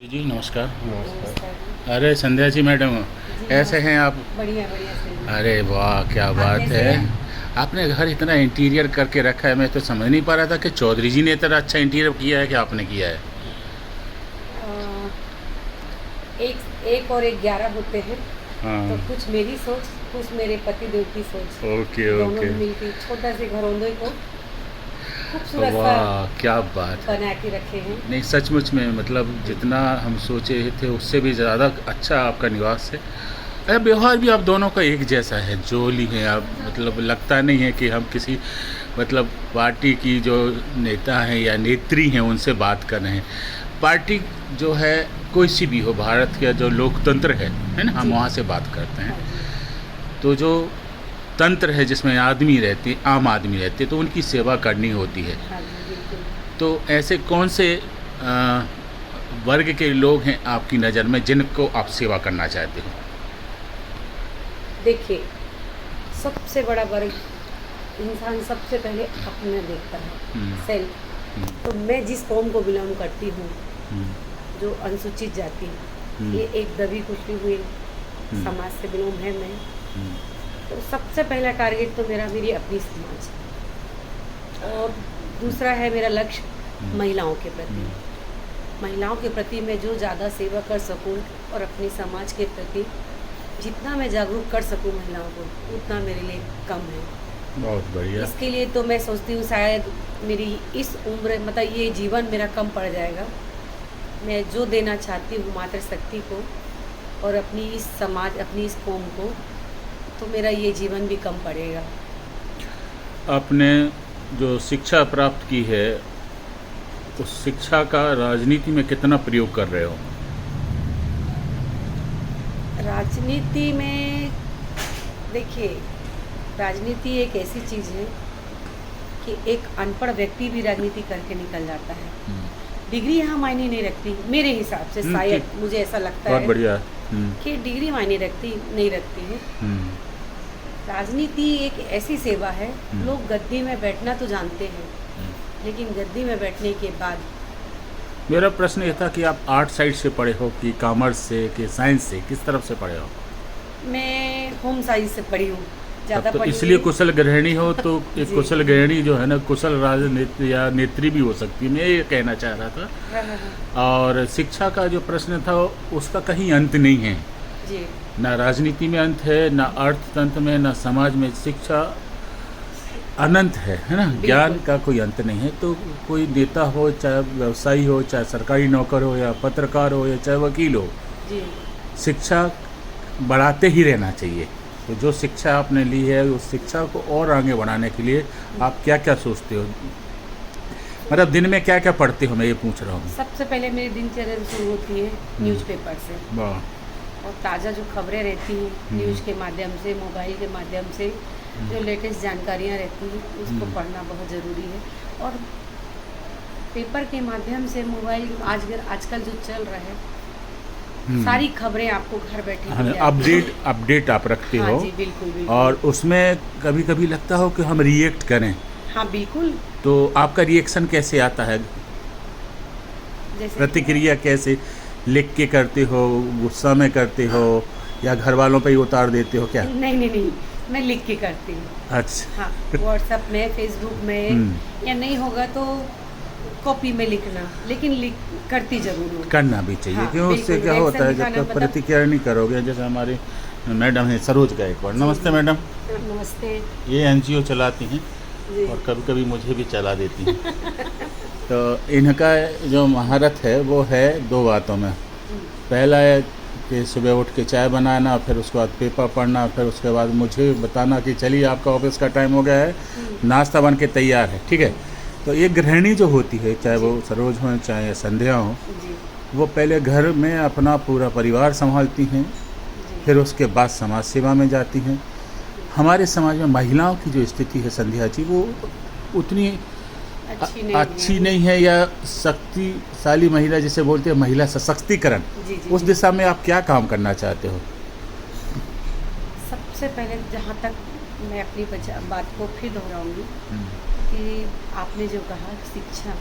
जी नमस्कार। नमस्कार जी। अरे संध्या जी मैडम, जी ऐसे हैं आप? बढ़िया बढ़िया सही। अरे वाह, क्या आप बात कैसे है। हैं? आपने घर इतना इंटीरियर करके रखा है, मैं तो समझ नहीं पा रहा था कि चौधरी जी ने इतना अच्छा इंटीरियर किया है कि आपने किया है। अ, एक एक और एक 11 होते हैं। तो हाँ। कुछ मेरी सोच, कुछ मेरे पति देव की सोच, ओके दोनों ओके। मिलकर छोटा से घरौंदे को खूबसूरत सा वाह क्या बात है। बना के रखे हैं। नहीं सचमुच में, मतलब जितना हम सोचे थे उससे भी ज़्यादा अच्छा आपका निवास है। अरे व्यवहार भी आप दोनों का एक जैसा है, जोली है आप, मतलब लगता नहीं है कि हम किसी मतलब पार्टी की जो नेता हैं या नेत्री हैं उनसे बात कर रहे हैं। पार्टी जो है कोई सी भी हो, भारत का जो लोकतंत्र है ना, हम जी वहाँ से बात करते हैं। हाँ जी। तो जो तंत्र है जिसमें आदमी रहती है, आम आदमी रहती है, तो उनकी सेवा करनी होती है। हाँ जी बिल्कुल। तो ऐसे कौन से वर्ग के लोग हैं आपकी नज़र में जिनको आप सेवा करना चाहते हो? देखिए, सबसे बड़ा वर्ग इंसान सबसे पहले अपने देखता है, हम्म, सेल्फ। हम्म, तो मैं जिस कौम को बिलोंग करती हूँ, हम्म, जो अनुसूचित जाति, हम्म, ये एक दबी कुचली हुई हम्म, समाज से बिलोंग है मैं। हम्म, तो सबसे पहला टारगेट तो मेरा मेरी अपनी समाज, और दूसरा है मेरा लक्ष्य हम्म, महिलाओं के प्रति। हम्म। महिलाओं के प्रति मैं जो ज़्यादा सेवा कर सकूं, और अपने समाज के प्रति जितना मैं जागरूक कर सकूं महिलाओं को, उतना मेरे लिए कम है। बहुत बढ़िया। इसके लिए तो मैं सोचती हूँ शायद मेरी इस उम्र, मतलब ये जीवन मेरा कम पड़ जाएगा। मैं जो देना चाहती हूँ मातृशक्ति को और अपनी इस समाज, अपनी इस कौम को, तो मेरा ये जीवन भी कम पड़ेगा। आपने जो शिक्षा प्राप्त की है, उस शिक्षा का राजनीति में कितना प्रयोग कर रहे हो? राजनीति में देखिए, राजनीति एक ऐसी चीज़ है कि एक अनपढ़ व्यक्ति भी राजनीति करके निकल जाता है। हम्म, डिग्री यहाँ मायने नहीं रखती मेरे हिसाब से, शायद ठीक। मुझे ऐसा लगता बहुत है बढ़िया। हम्म, कि डिग्री मायने नहीं रखती है। हम्म, राजनीति एक ऐसी सेवा है, हम्म, लोग गद्दी में बैठना तो जानते हैं, हम्म। लेकिन गद्दी में बैठने के बाद मेरा प्रश्न ये था कि आप आर्ट साइड से पढ़े हो कि कॉमर्स से कि साइंस से, किस तरफ से पढ़े हो? मैं होम साइंस से पढ़ी हूँ, तब ज़्यादा तो पढ़ी इसलिए नहीं। कुशल गृहिणी हो, तो एक जी। कुशल गृहिणी जो है ना, कुशल राजनीति या नेत्री भी हो सकती है, मैं ये कहना चाह रहा था। हाँ हाँ हाँ। और शिक्षा का जो प्रश्न था उसका कहीं अंत नहीं है, जी ना राजनीति में अंत है, ना अर्थतंत्र में, ना समाज में। शिक्षा अनंत है ना, ज्ञान बिल्कुल। का कोई अंत नहीं है। तो कोई नेता हो, चाहे व्यवसायी हो, चाहे सरकारी नौकर हो, या पत्रकार हो, या चाहे वकील हो, जी शिक्षा बढ़ाते ही रहना चाहिए। तो जो शिक्षा आपने ली है, उस शिक्षा को और आगे बढ़ाने के लिए आप क्या क्या सोचते हो? मतलब दिन में क्या क्या पढ़ते हो, मैं ये पूछ रहा हूँ। सबसे पहले मेरी दिनचर्या शुरू होती है न्यूज़पेपर से, वाह। और ताज़ा जो खबरें रहती हैं न्यूज़ के माध्यम से, मोबाइल के माध्यम से जो लेटेस्ट जानकारियाँ रहती हैं, उसको पढ़ना बहुत ज़रूरी है। और पेपर के माध्यम से, मोबाइल आजकल जो चल रहा है, सारी खबरें आपको घर बैठे मिल जाती हैं। अपडेट आप रखते हाँ हो। जी बिल्कुल बिल्कुल। और उसमें कभी कभी लगता हो कि हम रिएक्ट करें, हाँ बिल्कुल। तो आपका रिएक्शन कैसे आता है? जैसे प्रतिक्रिया कैसे? लिख के करते हो, गुस्सा में करते हो, या घर वालों पे ही उतार देते हो क्या? नहीं नहीं नहीं, मैं लिख के करती हूँ। अच्छा। हाँ, व्हाट्सएप में, फेसबुक में, या नहीं होगा तो कॉपी में लिखना, लेकिन करती ज़रूर हूँ। करना भी चाहिए, हाँ, क्यों? उससे बिल्कुल, क्या होता है, रिएक्शन जब दिखाना तक मतलब। प्रतिक्रिया नहीं करोगे। जैसे हमारे मैडम हैं सरोज गायकवाड़, नमस्ते मैडम। नमस्ते ये एनजीओ चलाती हैं जी। और कभी कभी मुझे भी चला देती हैं। तो इनका जो महारत है वो है दो बातों में। पहला है कि सुबह उठ के चाय बनाना, फिर उसके बाद पेपर पढ़ना, फिर उसके बाद मुझे बताना कि चलिए आपका ऑफिस का टाइम हो गया है, नाश्ता बन के तैयार है, ठीक है। तो ये गृहिणी जो होती है, चाहे वो सरोज हो चाहे संध्या हो, जी वो पहले घर में अपना पूरा परिवार संभालती हैं, जी। फिर उसके बाद समाज सेवा में जाती हैं। हमारे समाज में महिलाओं की जो स्थिति है संध्या जी, वो उतनी अच्छी नहीं है, या शक्तिशाली महिला जिसे बोलते हैं, महिला सशक्तिकरण, जी जी उस जी। दिशा में आप क्या काम करना चाहते हो? सबसे पहले जहाँ तक मैं अपनी बात को फिर दोहराऊंगी कि आपने जो कहा, शिक्षा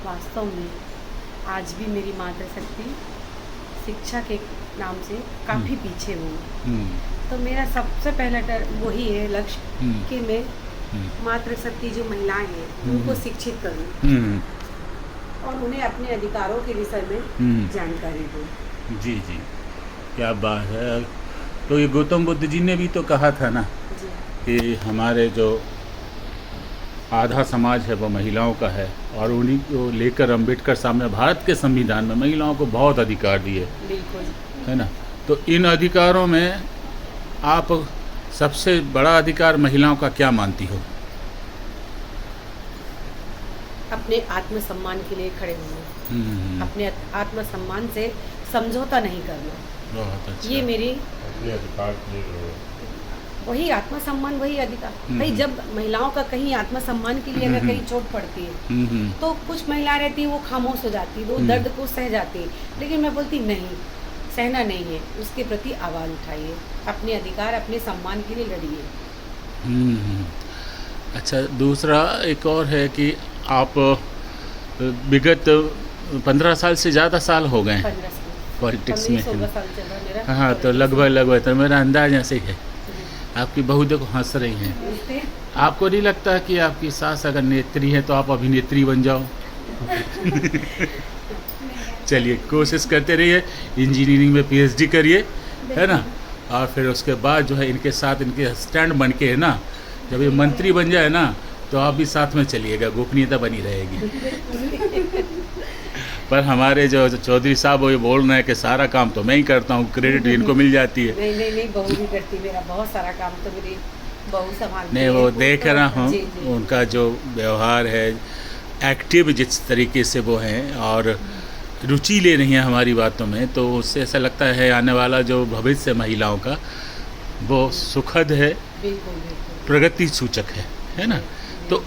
वास्तव में आज भी मेरी मातृशक्ति शिक्षा के नाम से काफ़ी पीछे हूँ। हम्म, तो मेरा सबसे पहला वही है लक्ष्य हम्म, कि मैं हम्म, मातृशक्ति जो महिलाएं हैं उनको शिक्षित करूँ हम्म, और उन्हें अपने अधिकारों के विषय में हम्म। जानकारी दूँ। जी जी, क्या बात है। तो ये गौतम बुद्ध जी ने भी तो कहा था ना जी कि हमारे जो आधा समाज है वो महिलाओं का है, और उन्हीं को लेकर अम्बेडकर साहब ने भारत के संविधान में महिलाओं को बहुत अधिकार दिए, बिल्कुल। है ना। तो इन अधिकारों में आप सबसे बड़ा अधिकार महिलाओं का क्या मानती हो? अपने आत्मसम्मान के लिए खड़े होना, हम्म, अपने आत्मसम्मान से समझौता नहीं करना, बहुत अच्छा। ये मेरी अपने अधिकार के लिए लड़ो। वही आत्मसम्मान वही अधिकार। हम्म। भाई जब महिलाओं का कहीं आत्मसम्मान के लिए अगर हम्म। कहीं चोट पड़ती है हम्म, तो कुछ महिलाएं रहती हैं वो खामोश हो जाती है, वो हम्म। दर्द को सह जाती है, लेकिन मैं बोलती नहीं, सहना नहीं है, उसके प्रति आवाज़ उठाइए, अपने अधिकार अपने सम्मान के लिए लड़िए। हम्म। अच्छा, दूसरा एक और है कि आप विगत 15 साल से ज़्यादा साल हो गए हैं 15 साल पॉलिटिक्स में। 16 साल चल रहा मेरा। हाँ, तो लगभग तो मेरा अंदाज ऐसे ही है। आपकी बहू देखो हंस रही हैं। इसलिए आपको नहीं लगता कि आपकी सास अगर नेत्री है तो आप अभिनेत्री बन जाओ? चलिए, कोशिश करते रहिए, इंजीनियरिंग में पीएचडी करिए, है ना, और फिर उसके बाद जो है इनके साथ इनके स्टैंड बन के, है ना, जब ये मंत्री बन जाए ना तो आप भी साथ में चलिएगा, गोपनीयता बनी रहेगी। पर हमारे जो चौधरी साहब वो ये बोल रहे हैं कि सारा काम तो मैं ही करता हूँ, क्रेडिट इनको मिल जाती है। नहीं, बहू भी करती, मेरा बहुत सारा काम तो मेरी बहू संभालती नहीं, है। वो देख तो- रहा हूँ जी, जी। उनका जो व्यवहार है, एक्टिव जिस तरीके से वो हैं और रुचि ले रही हैं हमारी बातों में, तो उससे ऐसा लगता है आने वाला जो भविष्य महिलाओं का वो सुखद है, बिल्कुल। प्रगति सूचक है ना। तो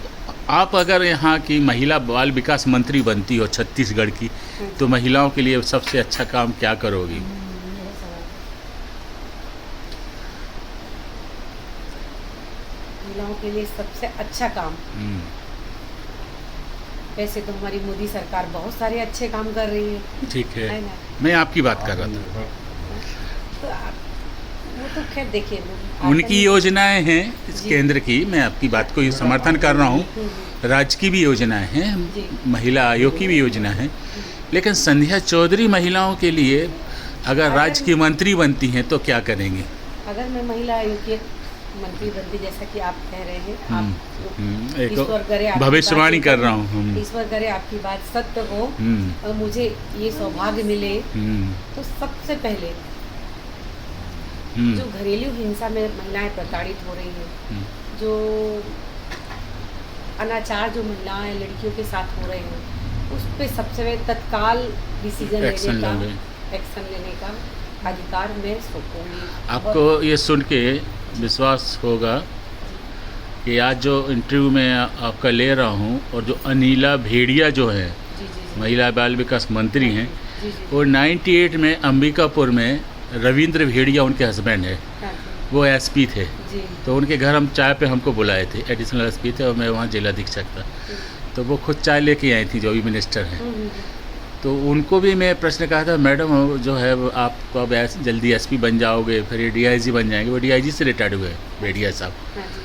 आप अगर यहाँ की महिला बाल विकास मंत्री बनती हो छत्तीसगढ़ की, तो महिलाओं के लिए सबसे अच्छा काम क्या करोगी? महिलाओं के लिए सबसे अच्छा काम, हम्म, वैसे तो हमारी मोदी सरकार बहुत सारे अच्छे काम कर रही है ठीक है, ना। मैं आपकी बात कर रहा था। तो वो तो खैर देखिए उनकी योजनाएं हैं इस जी। केंद्र की, मैं आपकी बात को समर्थन कर रहा हूँ। राज्य की भी योजनाएं हैं, जी। महिला आयोग की भी योजना है, लेकिन संध्या चौधरी महिलाओं के लिए अगर राज्य की मंत्री बनती हैं तो क्या करेंगी? अगर मैं महिला आयोग की मंत्री बनती, जैसा कि आप कह रहे हैं, आप एक ईश्वर करे आपकी भविष्यवाणी बात कर रहा हूँ हम। ईश्वर करे आपकी बात सत्य हो हम्म, और मुझे ये सौभाग्य मिले, हम्म, तो सबसे पहले हम्म, जो घरेलू हिंसा में महिलाएं प्रताड़ित हो रही हैं, हम्म, जो अनाचार जो महिलाएं लड़कियों के साथ हो रहे हैं, उस पे सबसे पहले तत्काल डिसीजन एक्शन लेने का, लेंगे। एक्शन लेने का अधिकार मैं सौंपूंगी। आपको ये सुन के विश्वास होगा कि आज जो इंटरव्यू में आपका ले रहा हूँ, और जो अनिला भेड़िया जो है जी। महिला बाल विकास मंत्री हैं, जी। वो 98 में अंबिकापुर में रविंद्र भेड़िया उनके हस्बैंड है, हाँ वो एसपी थे। जी। तो उनके घर हम चाय पे हमको बुलाए थे, एडिशनल एसपी थे और मैं वहाँ जिला अधीक्षक था। तो वो खुद चाय लेके आई थी, जो भी मिनिस्टर हैं। तो उनको भी मैं प्रश्न कहा था, मैडम जो है वो आप कब जल्दी एसपी बन जाओगे, फिर ये डीआईजी बन जाएंगे? वो डीआईजी से रिटायर्ड हुए भेड़िया साहब। हाँ जी।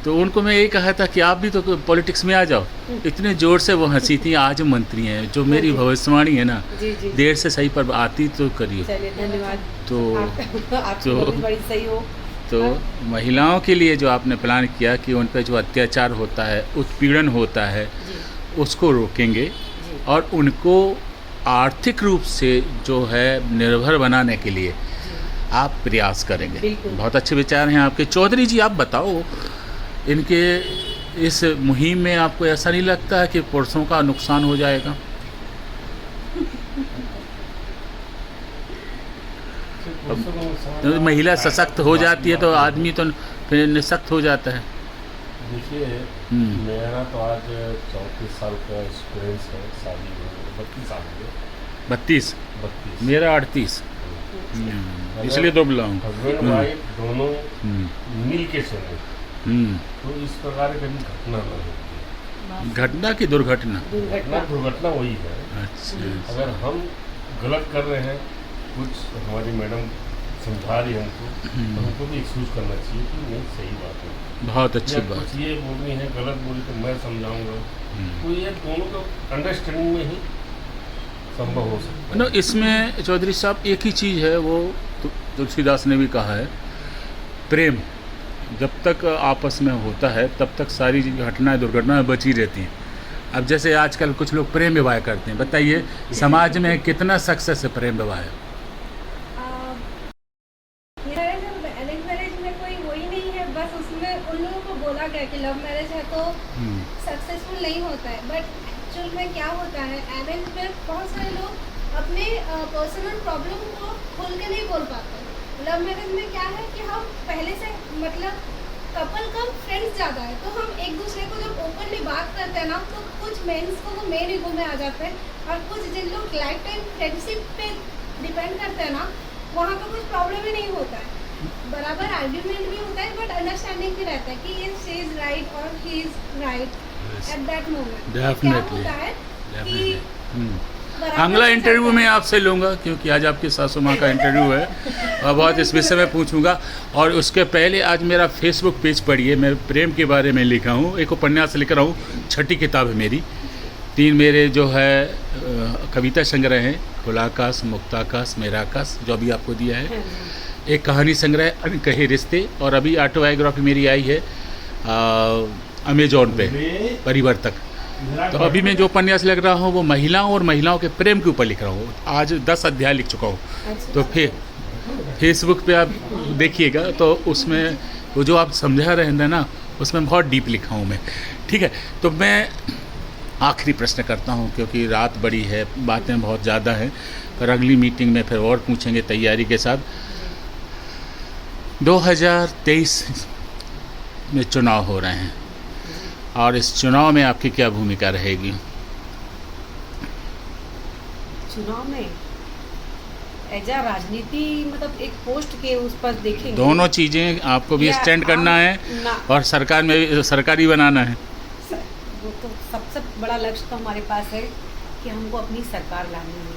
तो उनको मैं यही कहा था कि आप भी तो पॉलिटिक्स में आ जाओ। इतने ज़ोर से वो हंसी थी। आज मंत्री हैं, जो मेरी भविष्यवाणी है ना, जी। देर से सही पर आती तो करिए। चलिए, धन्यवाद। तो आपकी तो- बहुत बड़ी सही हो। तो महिलाओं के लिए जो आपने प्लान किया कि उन पर जो अत्याचार होता है, उत्पीड़न होता है, जी। उसको रोकेंगे जी। और उनको आर्थिक रूप से जो है निर्भर बनाने के लिए आप प्रयास करेंगे। बिल्कुल। बहुत अच्छे विचार हैं आपके। चौधरी जी, आप बताओ, इनके इस मुहिम में आपको ऐसा नहीं लगता है कि पुरुषों का नुकसान हो जाएगा? तो महिला सशक्त हो जाती है तो आदमी तो फिर निसक्त हो जाता है। देखिए, हम्म। मेरा तो आज 34 साल का एक्सपीरियंस है, शादी में 32 साल हो गए। 32, 32। मेरा 38, इसलिए तो बुला हूँ। हस्बैंड वाइफ दोनों हम्म, मिल के चले हम्म। तो इस प्रकार कभी घटना न होती। घटना की दुर्घटना? घटना दुर्घटना वही है। अच्छा। अगर हम गलत कर रहे हैं, कुछ हमारी मैडम समझा रही है हमको, तो हमको भी एक्सक्यूज करना चाहिए कि नहीं सही बात है, बहुत अच्छी या बात। कुछ ये बोलनी है गलत बोली तो मैं समझाऊंगा, तो ये दोनों का अंडरस्टैंडिंग में ही संभव हो सकता है। नो, इसमें चौधरी साहब एक ही चीज़ है, वो तुलसीदास ने भी कहा है, प्रेम जब तक आपस में होता है तब तक सारी घटनाएं दुर्घटनाएं बची रहती हैं। अब जैसे आजकल कुछ लोग प्रेम विवाह करते हैं, बताइए समाज में कितना सक्सेस है प्रेम विवाह? अरेंज मैरिज में कोई वही नहीं है, बस उसमें उन लोगों को बोला गया कि लव मैरिज है तो सक्सेसफुल नहीं होता है, बट एक्चुअल में क्या होता है, अरेंज में बहुत सारे लोग अपने पर्सनल प्रॉब्लम को खोल के नहीं बोल पाते। लव मैरिज में क्या है कि हम पहले से मतलब कपल कम फ्रेंड्स ज़्यादा है, तो हम एक दूसरे को जब ओपनली बात करते हैं ना, तो कुछ मेंस को वो मेन ईगो में आ जाते हैं, और कुछ जिन लोग लाइफ टाइम फ्रेंडशिप पे डिपेंड करते हैं ना, वहाँ पे कुछ प्रॉब्लम ही नहीं होता है, बराबर आर्ग्यूमेंट भी होता है, बट अंडरस्टैंडिंग भी रहता है कि ये शी इज़ राइट और he is right at that moment. क्या Definitely. होता है कि बराबर अगला से इंटरव्यू चलते मैं हैं। आपसे लूँगा, क्योंकि आज आपकी सासू माँ का इंटरव्यू है और बहुत इस विषय में पूछूंगा। और उसके पहले आज मेरा फेसबुक पेज पढ़िए, मैं प्रेम के बारे में लिखा हूँ, एक उपन्यास लिख रहा हूँ, 6ठी किताब है मेरी। 3 मेरे जो है कविता संग्रह हैं, खुला आकाश, मुक्ताकाश, मेरा आकाश, जो अभी आपको दिया है, एक कहानी संग्रह अनकहे रिश्ते, और अभी ऑटोबायोग्राफी मेरी आई है अमेजोन पे, परिवर्तक। तो अभी मैं जो उपन्यास लिख रहा हूँ वो महिलाओं और महिलाओं के प्रेम के ऊपर लिख रहा हूँ, आज 10 अध्याय लिख चुका हूँ। अच्छा। तो फिर फेसबुक पे आप देखिएगा, तो उसमें वो जो आप समझा रहे हैं ना, उसमें बहुत डीप लिखा हूँ मैं। ठीक है, तो मैं आखिरी प्रश्न करता हूँ, क्योंकि रात बड़ी है, बातें बहुत ज़्यादा हैं, पर अगली मीटिंग में फिर और पूछेंगे तैयारी के साथ। 2023 में चुनाव हो रहे हैं, और इस चुनाव में आपकी क्या भूमिका रहेगी? चुनाव में एज आ राजनीति, मतलब एक पोस्ट के उस पर देखेंगे, दोनों चीज़ें आपको भी या स्टैंड करना है ना, और सरकार में भी सरकारी बनाना है। वो तो सबसे बड़ा लक्ष्य तो हमारे पास है कि हमको अपनी सरकार लानी है।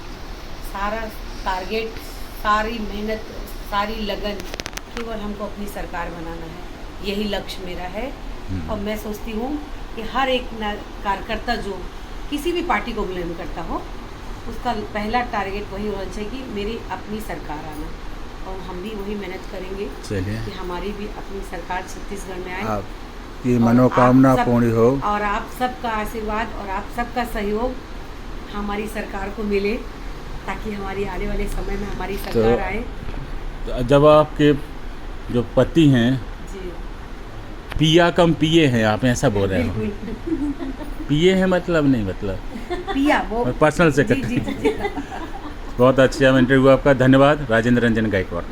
सारा टारगेट, सारी मेहनत, सारी लगन केवल हमको अपनी सरकार बनाना है, यही लक्ष्य मेरा है। और मैं सोचती हूँ कि हर एक कार्यकर्ता जो किसी भी पार्टी को बिलोंग करता हो, उसका पहला टारगेट वही होना चाहिए कि मेरी अपनी सरकार आना, और हम भी वही मेहनत करेंगे चलिए, कि हमारी भी अपनी सरकार छत्तीसगढ़ में आए, आपकी और मनोकामना आप सब- पूर्ण हो। और आप सबका आशीर्वाद और आप सबका सहयोग हमारी सरकार को मिले, ताकि हमारी आने वाले समय में हमारी सरकार आए। जब आपके जो पति हैं जी पिया कम पिए हैं, आप ऐसा बोल रहे हो? बिल्कुल। पिए हैं मतलब नहीं, मतलब पिया वो पर्सनल से जी करते जी हैं। जी जी। बहुत अच्छा इंटरव्यू आपका, धन्यवाद। राजेंद्र रंजन गायकवाड़।